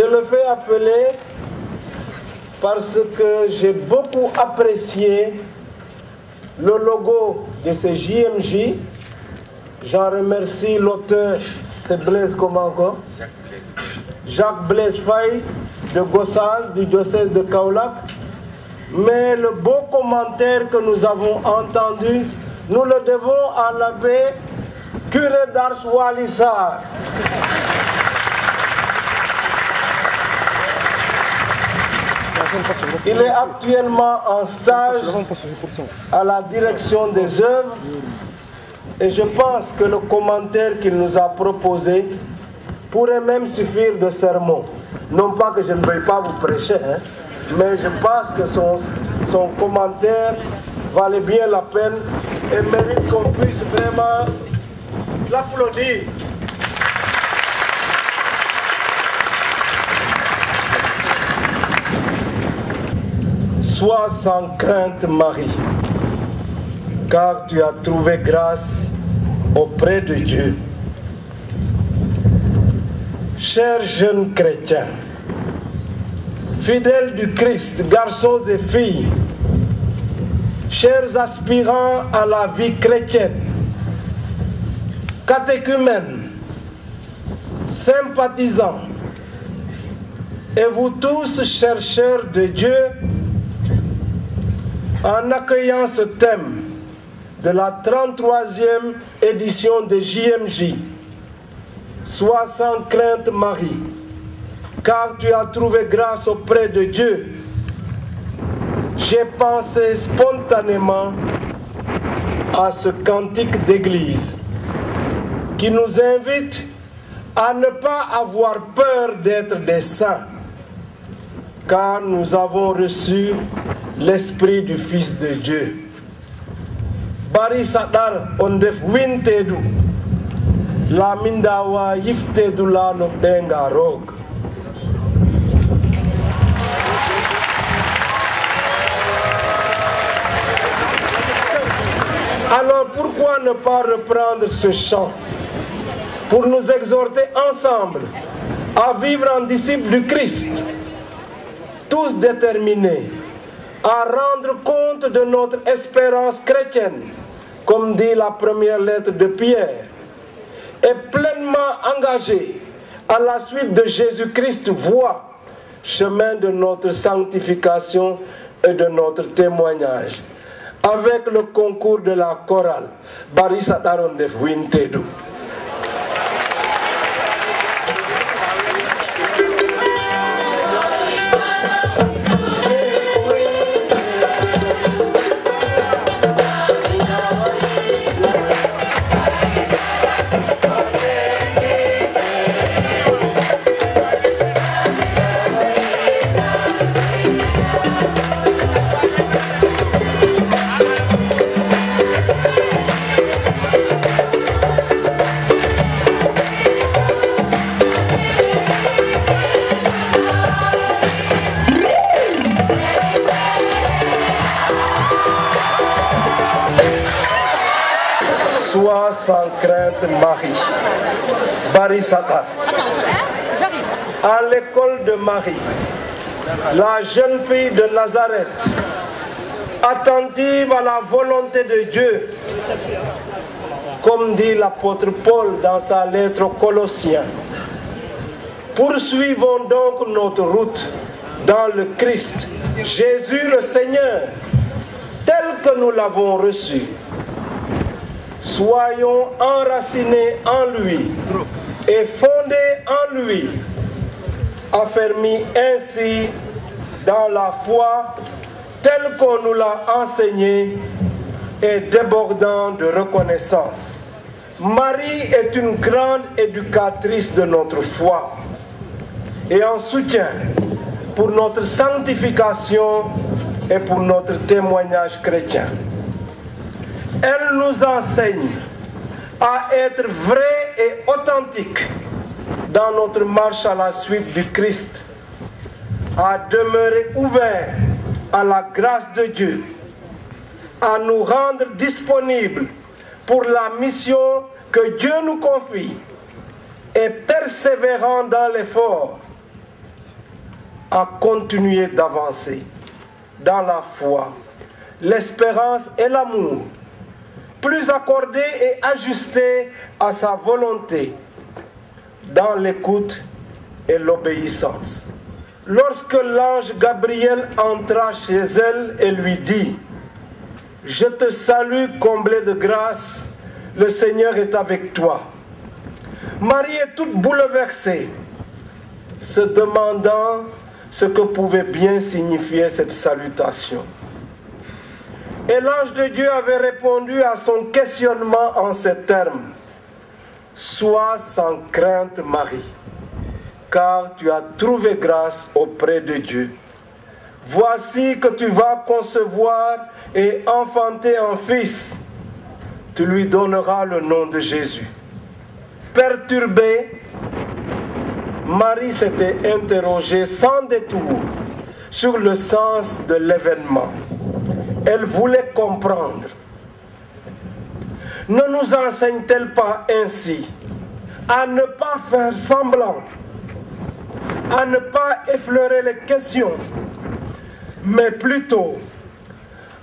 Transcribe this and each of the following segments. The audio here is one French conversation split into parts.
Je le fais appeler parce que j'ai beaucoup apprécié le logo de ce JMJ. J'en remercie l'auteur, c'est Blaise comment encore? Jacques Blaise Faye de Gossas, du diocèse de Kaolack. Mais le beau commentaire que nous avons entendu, nous le devons à l'abbé curé d'Ars Walissar. Il est actuellement en stage à la direction des œuvres et je pense que le commentaire qu'il nous a proposé pourrait même suffire de sermon. Non pas que je ne veuille pas vous prêcher, mais je pense que son commentaire valait bien la peine et mérite qu'on puisse vraiment l'applaudir. Sois sans crainte, Marie, car tu as trouvé grâce auprès de Dieu. Chers jeunes chrétiens, fidèles du Christ, garçons et filles, chers aspirants à la vie chrétienne, catéchumènes, sympathisants, et vous tous chercheurs de Dieu, en accueillant ce thème de la 33e édition de JMJ, sois sans crainte Marie, car tu as trouvé grâce auprès de Dieu. J'ai pensé spontanément à ce cantique d'église qui nous invite à ne pas avoir peur d'être des saints, car nous avons reçu l'Esprit du Fils de Dieu. Bari sadar ondef wintedu, la mindawa yiftedu la no denga rog. Alors pourquoi ne pas reprendre ce chant pour nous exhorter ensemble à vivre en disciples du Christ, tous déterminés à rendre compte de notre espérance chrétienne, comme dit la première lettre de Pierre, et pleinement engagés à la suite de Jésus-Christ, voie, chemin de notre sanctification et de notre témoignage, avec le concours de la chorale Barisa Darondef Wintedu. Sois sans crainte Marie. Barisata. J'arrive. À l'école de Marie, la jeune fille de Nazareth, attentive à la volonté de Dieu, comme dit l'apôtre Paul dans sa lettre aux Colossiens. Poursuivons donc notre route dans le Christ, Jésus le Seigneur, tel que nous l'avons reçu. Soyons enracinés en lui et fondés en lui, affermis ainsi dans la foi telle qu'on nous l'a enseignée et débordant de reconnaissance. Marie est une grande éducatrice de notre foi et en soutien pour notre sanctification et pour notre témoignage chrétien. Elle nous enseigne à être vrais et authentiques dans notre marche à la suite du Christ, à demeurer ouverts à la grâce de Dieu, à nous rendre disponibles pour la mission que Dieu nous confie et persévérant dans l'effort à continuer d'avancer dans la foi, l'espérance et l'amour, plus accordé et ajusté à sa volonté, dans l'écoute et l'obéissance. Lorsque l'ange Gabriel entra chez elle et lui dit « Je te salue, comblée de grâce, le Seigneur est avec toi », Marie est toute bouleversée, se demandant ce que pouvait bien signifier cette salutation. Et l'ange de Dieu avait répondu à son questionnement en ces termes: « Sois sans crainte, Marie, car tu as trouvé grâce auprès de Dieu. Voici que tu vas concevoir et enfanter un fils. Tu lui donneras le nom de Jésus. » Perturbée, Marie s'était interrogée sans détour sur le sens de l'événement. Elle voulait comprendre. Ne nous enseigne-t-elle pas ainsi à ne pas faire semblant, à ne pas effleurer les questions, mais plutôt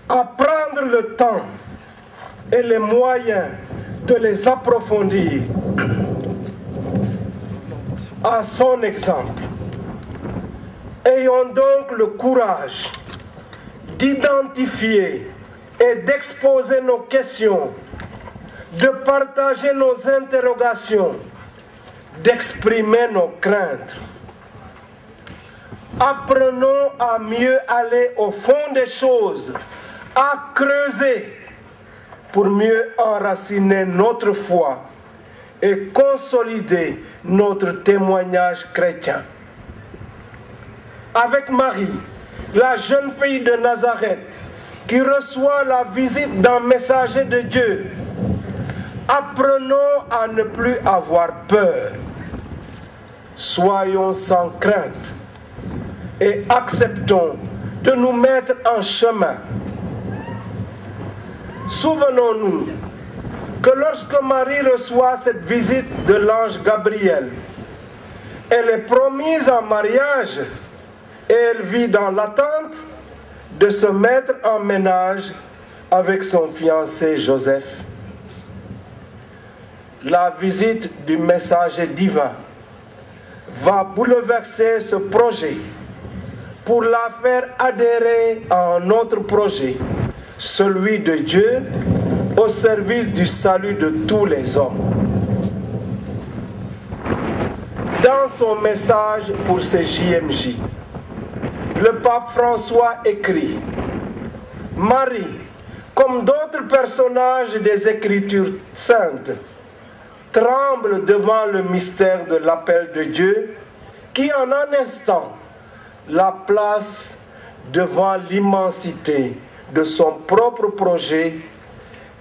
à prendre le temps et les moyens de les approfondir à son exemple. Ayons donc le courage d'identifier et d'exposer nos questions, de partager nos interrogations, d'exprimer nos craintes. Apprenons à mieux aller au fond des choses, à creuser pour mieux enraciner notre foi et consolider notre témoignage chrétien. Avec Marie, la jeune fille de Nazareth, qui reçoit la visite d'un messager de Dieu, apprenons à ne plus avoir peur. Soyons sans crainte et acceptons de nous mettre en chemin. Souvenons-nous que lorsque Marie reçoit cette visite de l'ange Gabriel, elle est promise en mariage et elle vit dans l'attente de se mettre en ménage avec son fiancé Joseph. La visite du messager divin va bouleverser ce projet pour la faire adhérer à un autre projet, celui de Dieu, au service du salut de tous les hommes. Dans son message pour ces JMJ, le pape François écrit: Marie, comme d'autres personnages des Écritures saintes, tremble devant le mystère de l'appel de Dieu qui en un instant la place devant l'immensité de son propre projet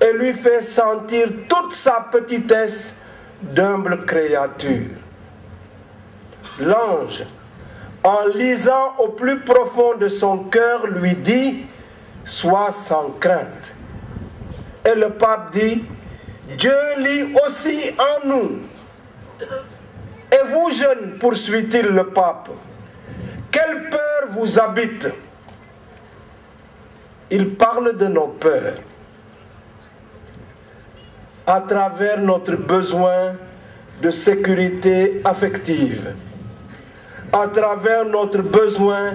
et lui fait sentir toute sa petitesse d'humble créature. L'ange, en lisant au plus profond de son cœur, lui dit: sois sans crainte. Et le pape dit: Dieu lit aussi en nous. Et vous, jeunes, poursuit-il le pape, quelle peur vous habite? Il parle de nos peurs à travers notre besoin de sécurité affective, à travers notre besoin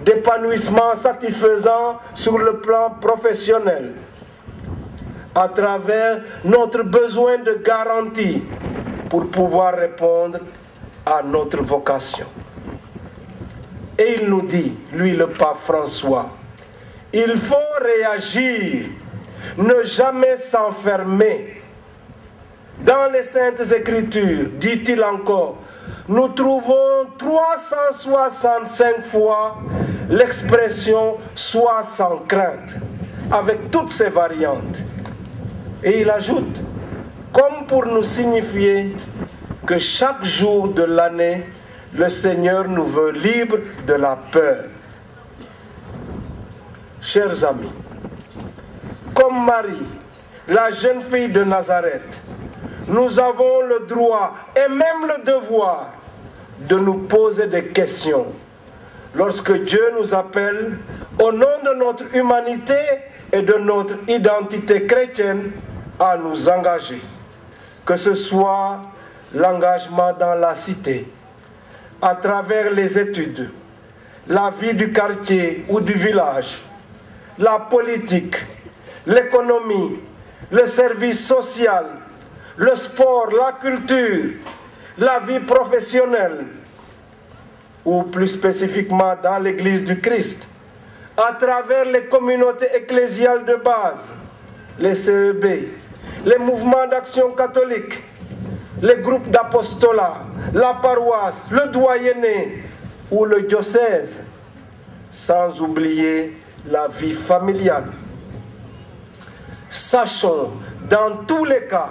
d'épanouissement satisfaisant sur le plan professionnel, à travers notre besoin de garantie pour pouvoir répondre à notre vocation. Et il nous dit, lui le pape François, il faut réagir, ne jamais s'enfermer. Dans les Saintes Écritures, dit-il encore, nous trouvons 365 fois l'expression « sois sans crainte », avec toutes ses variantes. Et il ajoute, comme pour nous signifier que chaque jour de l'année, le Seigneur nous veut libres de la peur. Chers amis, comme Marie, la jeune fille de Nazareth, nous avons le droit et même le devoir de nous poser des questions, lorsque Dieu nous appelle, au nom de notre humanité et de notre identité chrétienne, à nous engager. Que ce soit l'engagement dans la cité, à travers les études, la vie du quartier ou du village, la politique, l'économie, le service social, le sport, la culture, la vie professionnelle, ou plus spécifiquement dans l'Église du Christ, à travers les communautés ecclésiales de base, les CEB, les mouvements d'action catholique, les groupes d'apostolat, la paroisse, le doyenné ou le diocèse, sans oublier la vie familiale. Sachons, dans tous les cas,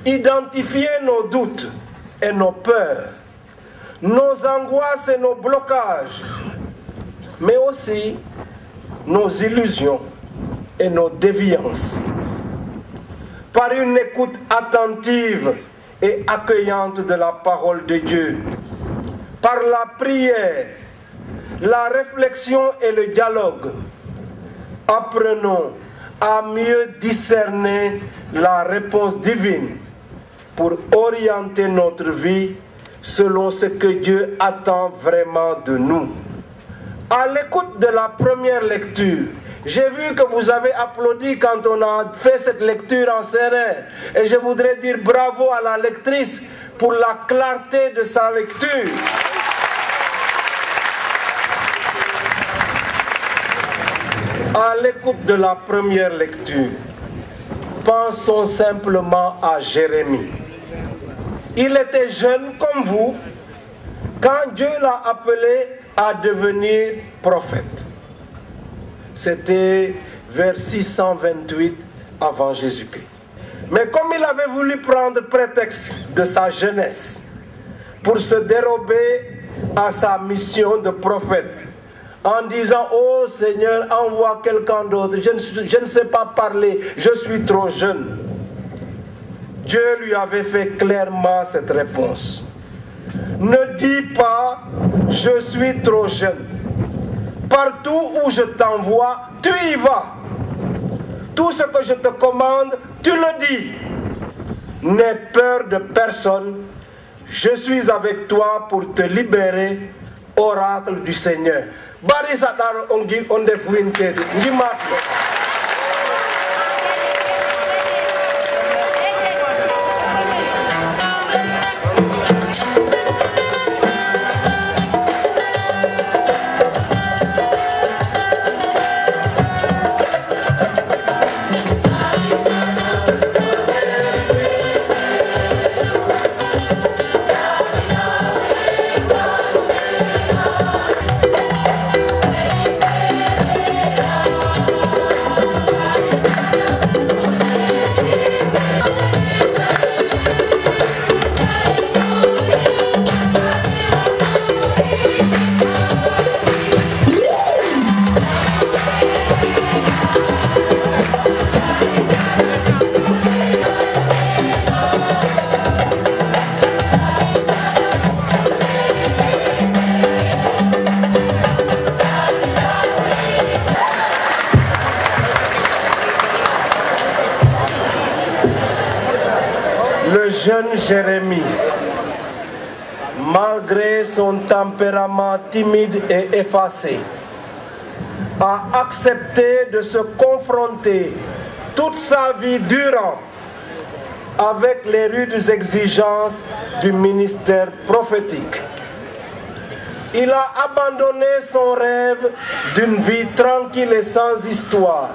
identifier nos doutes et nos peurs, nos angoisses et nos blocages, mais aussi nos illusions et nos déviances. Par une écoute attentive et accueillante de la parole de Dieu, par la prière, la réflexion et le dialogue, apprenons à mieux discerner la réponse divine pour orienter notre vie selon ce que Dieu attend vraiment de nous. À l'écoute de la première lecture, j'ai vu que vous avez applaudi quand on a fait cette lecture en serrère. Et je voudrais dire bravo à la lectrice pour la clarté de sa lecture. À l'écoute de la première lecture, pensons simplement à Jérémie. Il était jeune comme vous quand Dieu l'a appelé à devenir prophète. C'était vers 628 avant Jésus-Christ. Mais comme il avait voulu prendre prétexte de sa jeunesse pour se dérober à sa mission de prophète, en disant « Oh Seigneur, envoie quelqu'un d'autre, je ne sais pas parler, je suis trop jeune », Dieu lui avait fait clairement cette réponse. Ne dis pas « Je suis trop jeune ». Partout où je t'envoie, tu y vas. Tout ce que je te commande, tu le dis. N'aie peur de personne. Je suis avec toi pour te libérer, oracle du Seigneur. Le jeune Jérémie, malgré son tempérament timide et effacé, a accepté de se confronter toute sa vie durant avec les rudes exigences du ministère prophétique. Il a abandonné son rêve d'une vie tranquille et sans histoire.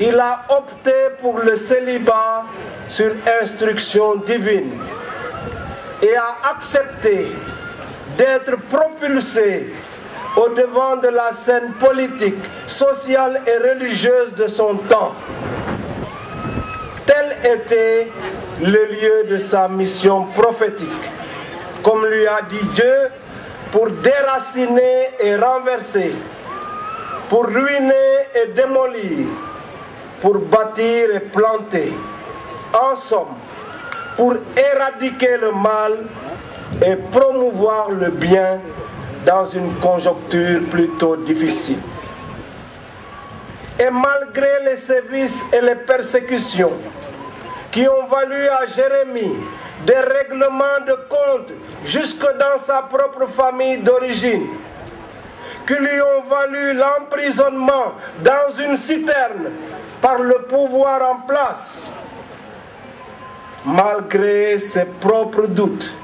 Il a opté pour le célibat sur instruction divine et a accepté d'être propulsé au devant de la scène politique, sociale et religieuse de son temps. Tel était le lieu de sa mission prophétique, comme lui a dit Dieu, pour déraciner et renverser, pour ruiner et démolir, pour bâtir et planter. En somme, pour éradiquer le mal et promouvoir le bien dans une conjoncture plutôt difficile. Et malgré les sévices et les persécutions qui ont valu à Jérémie des règlements de compte jusque dans sa propre famille d'origine, qui lui ont valu l'emprisonnement dans une citerne par le pouvoir en place, malgré ses propres doutes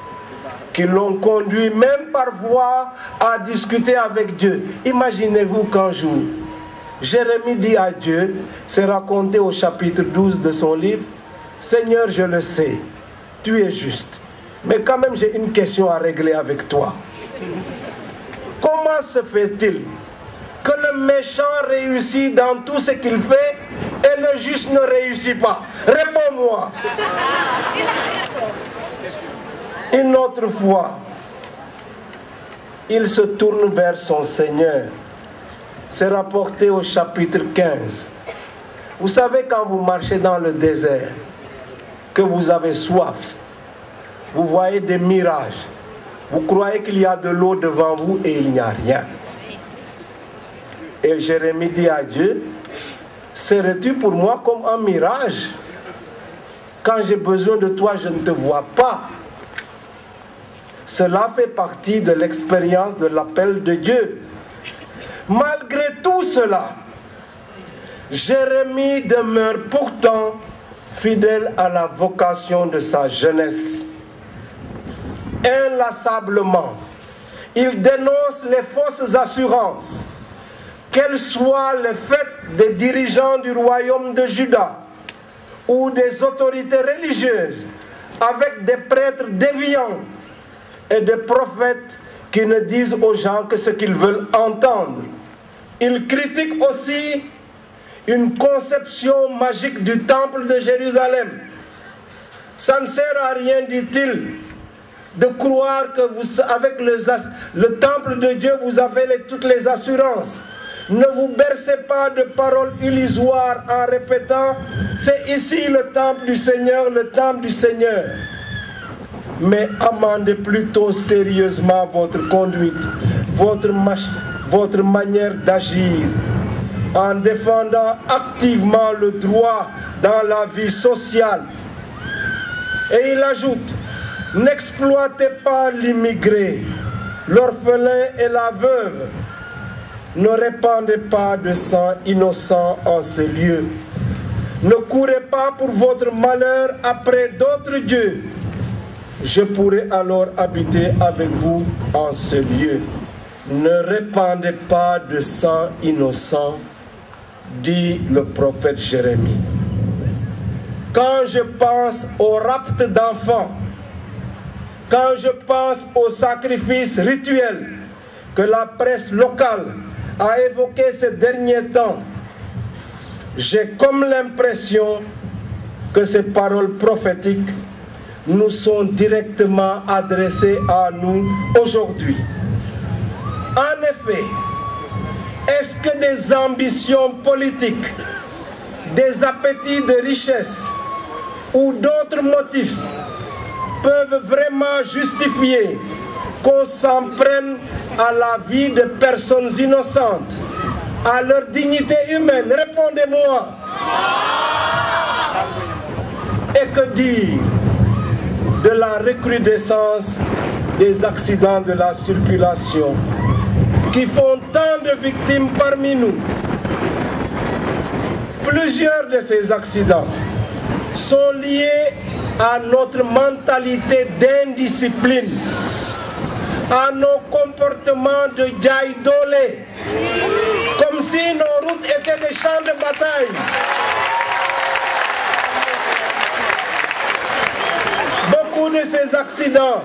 qui l'ont conduit même par voie à discuter avec Dieu. Imaginez-vous qu'un jour, Jérémie dit à Dieu, c'est raconté au chapitre 12 de son livre, « Seigneur, je le sais, tu es juste, mais quand même j'ai une question à régler avec toi. Comment se fait-il que le méchant réussit dans tout ce qu'il fait et le juste ne réussit pas? Réponds-moi. » Une autre fois, il se tourne vers son Seigneur. C'est rapporté au chapitre 15. Vous savez, quand vous marchez dans le désert, que vous avez soif, vous voyez des mirages, vous croyez qu'il y a de l'eau devant vous et il n'y a rien. Et Jérémie dit à Dieu, serais-tu pour moi comme un mirage? Quand j'ai besoin de toi, je ne te vois pas. Cela fait partie de l'expérience de l'appel de Dieu. Malgré tout cela, Jérémie demeure pourtant fidèle à la vocation de sa jeunesse. Inlassablement, il dénonce les fausses assurances, qu'elles soient les faites des dirigeants du royaume de Juda ou des autorités religieuses, avec des prêtres déviants et des prophètes qui ne disent aux gens que ce qu'ils veulent entendre. Il critique aussi une conception magique du temple de Jérusalem. Ça ne sert à rien, dit-il, de croire que vous, avec le temple de Dieu, vous avez toutes les assurances. Ne vous bercez pas de paroles illusoires en répétant « c'est ici le temple du Seigneur, le temple du Seigneur ». Mais amendez plutôt sérieusement votre conduite, votre manière d'agir, en défendant activement le droit dans la vie sociale. Et il ajoute, n'exploitez pas l'immigré, l'orphelin et la veuve. Ne répandez pas de sang innocent en ces lieux. Ne courez pas pour votre malheur après d'autres dieux. Je pourrai alors habiter avec vous en ce lieu. Ne répandez pas de sang innocent, dit le prophète Jérémie. Quand je pense au rapt d'enfants, quand je pense aux sacrifices rituels que la presse locale a évoqués ces derniers temps, j'ai comme l'impression que ces paroles prophétiques nous sont directement adressées à nous aujourd'hui. En effet, est-ce que des ambitions politiques, des appétits de richesse ou d'autres motifs peuvent vraiment justifier qu'on s'en prenne à la vie de personnes innocentes, à leur dignité humaine? Répondez-moi. Et que dire de la recrudescence des accidents de la circulation qui font tant de victimes parmi nous? Plusieurs de ces accidents sont liés à notre mentalité d'indiscipline, à nos comportements de jaïdolé, comme si nos routes étaient des champs de bataille. Beaucoup de ces accidents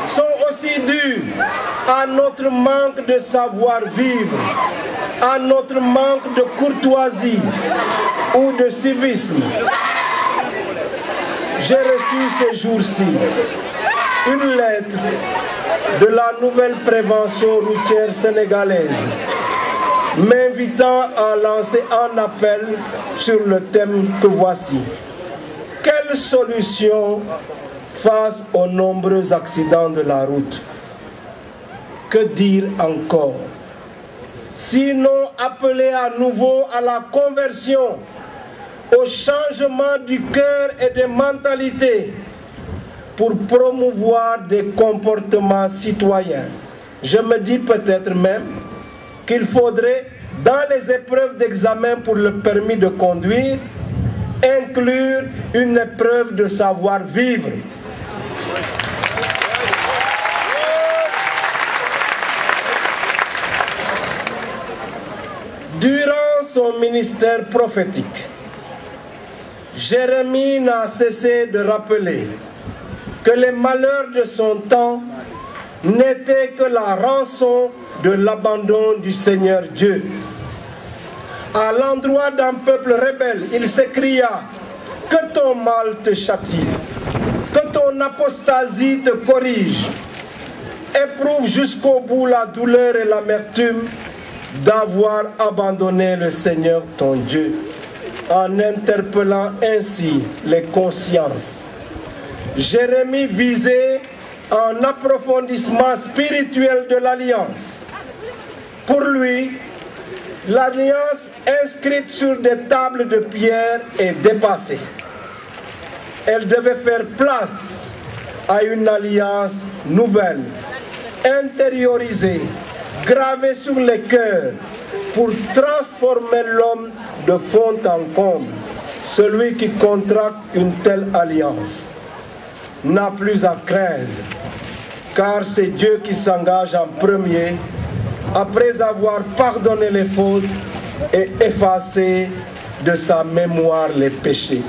sont aussi dus à notre manque de savoir-vivre, à notre manque de courtoisie ou de civisme. J'ai reçu ces jours-ci une lettre de la nouvelle prévention routière sénégalaise m'invitant à lancer un appel sur le thème que voici. Quelle solution face aux nombreux accidents de la route? Que dire encore? Sinon appeler à nouveau à la conversion, au changement du cœur et des mentalités pour promouvoir des comportements citoyens. Je me dis peut-être même qu'il faudrait, dans les épreuves d'examen pour le permis de conduire, inclure une épreuve de savoir-vivre. Durant son ministère prophétique, Jérémie n'a cessé de rappeler que les malheurs de son temps n'étaient que la rançon de l'abandon du Seigneur Dieu. À l'endroit d'un peuple rebelle, il s'écria: que ton mal te châtie, que ton apostasie te corrige. Éprouve jusqu'au bout la douleur et l'amertume d'avoir abandonné le Seigneur ton Dieu, en interpellant ainsi les consciences. Jérémie visait un approfondissement spirituel de l'alliance. Pour lui, l'alliance inscrite sur des tables de pierre est dépassée. Elle devait faire place à une alliance nouvelle, intériorisée, gravée sur les cœurs pour transformer l'homme de fond en comble. Celui qui contracte une telle alliance n'a plus à craindre, car c'est Dieu qui s'engage en premier après avoir pardonné les fautes et effacé de sa mémoire les péchés.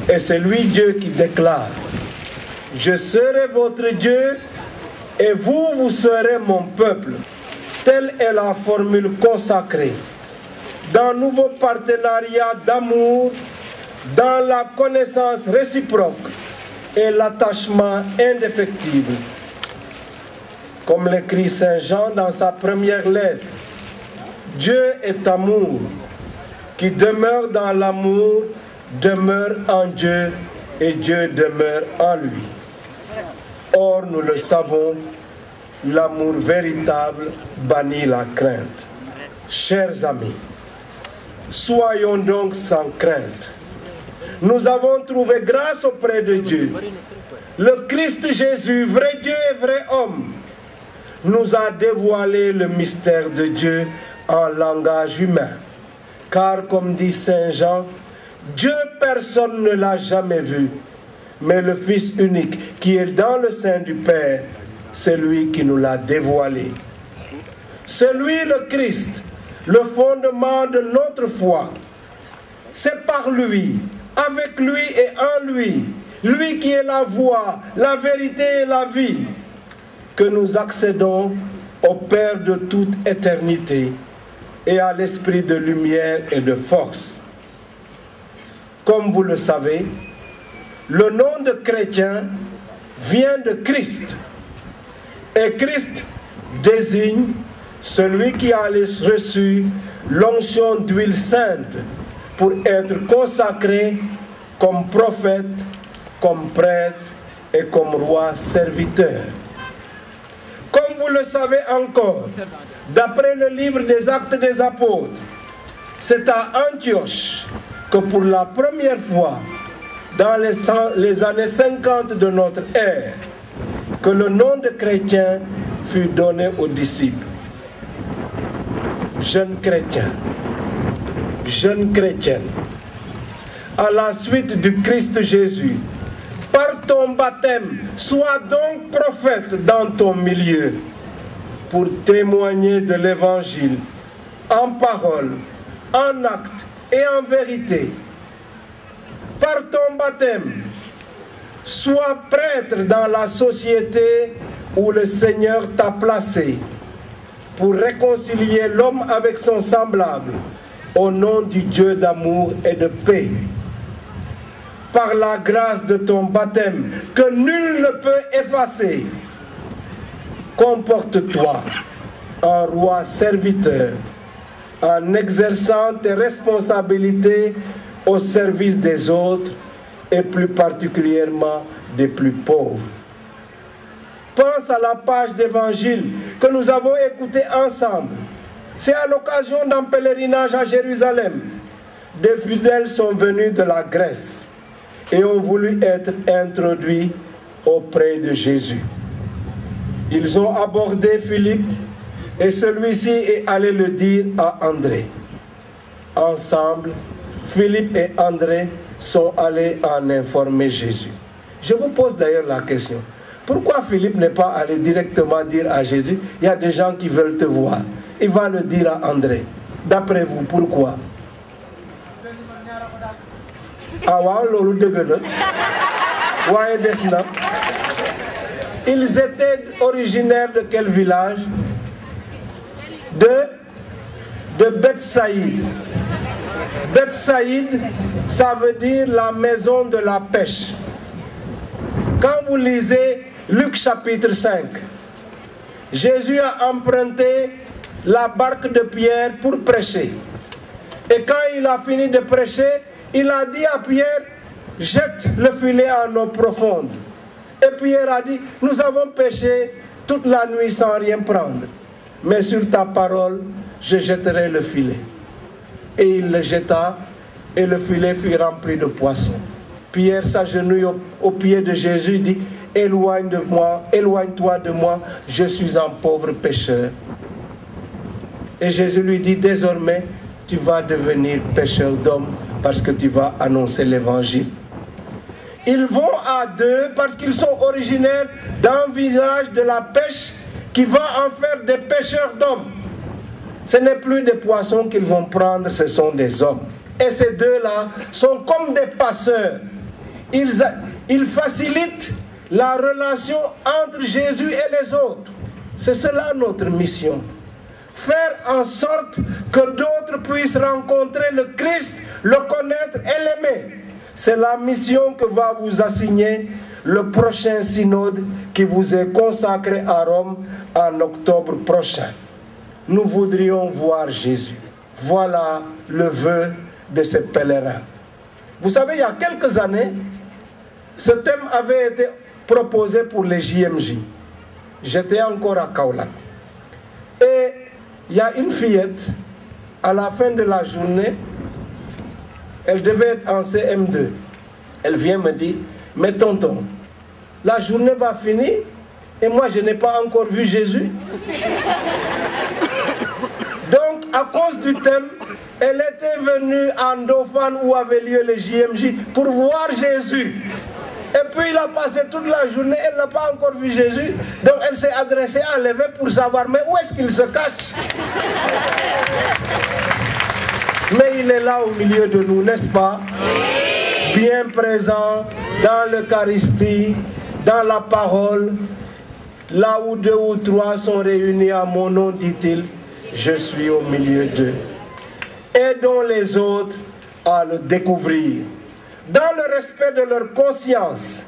Et c'est lui Dieu qui déclare: je serai votre Dieu et vous, vous serez mon peuple. Telle est la formule consacrée d'un nouveau partenariat d'amour dans la connaissance réciproque et l'attachement indéfectible. Comme l'écrit Saint Jean dans sa première lettre, Dieu est amour. Qui demeure dans l'amour demeure en Dieu et Dieu demeure en lui. Or, nous le savons, l'amour véritable bannit la crainte. Chers amis, soyons donc sans crainte. Nous avons trouvé grâce auprès de Dieu. Le Christ Jésus, vrai Dieu et vrai homme, nous a dévoilé le mystère de Dieu en langage humain. Car, comme dit Saint Jean, Dieu personne ne l'a jamais vu, mais le Fils unique qui est dans le sein du Père, c'est lui qui nous l'a dévoilé. C'est lui le Christ, le fondement de notre foi. C'est par lui, avec lui et en lui, lui qui est la voie, la vérité et la vie, que nous accédons au Père de toute éternité et à l'Esprit de lumière et de force. Comme vous le savez, le nom de chrétien vient de Christ. Et Christ désigne celui qui a reçu l'onction d'huile sainte pour être consacré comme prophète, comme prêtre et comme roi serviteur. Comme vous le savez encore, d'après le livre des Actes des Apôtres, c'est à Antioche que pour la première fois, dans les années 50 de notre ère, que le nom de chrétien fut donné aux disciples. Jeunes chrétiens, jeunes chrétiennes, à la suite du Christ Jésus, par ton baptême, sois donc prophète dans ton milieu pour témoigner de l'Évangile en parole, en acte et en vérité. Par ton baptême, sois prêtre dans la société où le Seigneur t'a placé pour réconcilier l'homme avec son semblable au nom du Dieu d'amour et de paix. Par la grâce de ton baptême que nul ne peut effacer, comporte-toi en roi serviteur en exerçant tes responsabilités au service des autres et plus particulièrement des plus pauvres. pense à la page d'évangile que nous avons écoutée ensemble. C'est à l'occasion d'un pèlerinage à Jérusalem. Des fidèles sont venus de la Grèce et ont voulu être introduits auprès de Jésus. Ils ont abordé Philippe et celui-ci est allé le dire à André. Ensemble, Philippe et André sont allés en informer Jésus. Je vous pose d'ailleurs la question. Pourquoi Philippe n'est pas allé directement dire à Jésus, il y a des gens qui veulent te voir. Il va le dire à André. D'après vous, pourquoi? Ils étaient originaires de quel village? De Bethsaïde. Bethsaïde, ça veut dire la maison de la pêche. Quand vous lisez Luc chapitre 5, Jésus a emprunté la barque de Pierre pour prêcher. Et quand il a fini de prêcher, il a dit à Pierre, jette le filet en eau profonde. Et Pierre a dit, nous avons pêché toute la nuit sans rien prendre. Mais sur ta parole, je jetterai le filet. Et il le jeta, et le filet fut rempli de poissons. Pierre s'agenouille au pied de Jésus et dit, éloigne-toi de moi, je suis un pauvre pécheur. Et Jésus lui dit, désormais, tu vas devenir pêcheur d'hommes parce que tu vas annoncer l'évangile. Ils vont à deux parce qu'ils sont originaires d'un village de la pêche qui va en faire des pêcheurs d'hommes. Ce n'est plus des poissons qu'ils vont prendre, ce sont des hommes. Et ces deux-là sont comme des passeurs. Ils facilitent la relation entre Jésus et les autres. C'est cela notre mission. Faire en sorte que d'autres puissent rencontrer le Christ, le connaître et l'aimer. C'est la mission que va vous assigner le prochain synode qui vous est consacré à Rome en octobre prochain. Nous voudrions voir Jésus. Voilà le vœu de ces pèlerins. Vous savez, il y a quelques années, ce thème avait été proposé pour les JMJ. J'étais encore à Kaolack. Et il y a une fillette, à la fin de la journée, elle devait être en CM2. Elle vient me dire, mais tonton, la journée va finir et moi je n'ai pas encore vu Jésus. Donc, à cause du thème, elle était venue à Ndofane où avait lieu le JMJ pour voir Jésus. Et puis il a passé toute la journée, elle n'a pas encore vu Jésus. Donc elle s'est adressée à l'évêque pour savoir, mais où est-ce qu'il se cache? Mais il est là au milieu de nous, n'est-ce pas? Bien présent dans l'Eucharistie, dans la parole. Là où 2 ou 3 sont réunis à mon nom, dit-il, je suis au milieu d'eux. Aidons les autres à le découvrir, dans le respect de leur conscience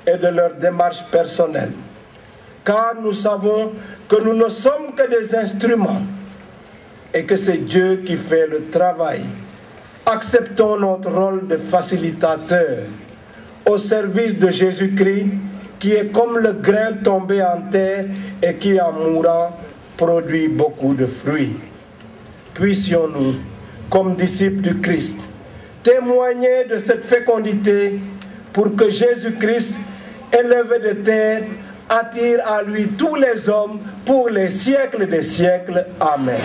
et de leur démarche personnelle. Car nous savons que nous ne sommes que des instruments et que c'est Dieu qui fait le travail. Acceptons notre rôle de facilitateur au service de Jésus-Christ, qui est comme le grain tombé en terre et qui, en mourant, produit beaucoup de fruits. Puissions-nous, comme disciples du Christ, témoigner de cette fécondité pour que Jésus-Christ, élevé de terre, attire à lui tous les hommes pour les siècles des siècles. Amen.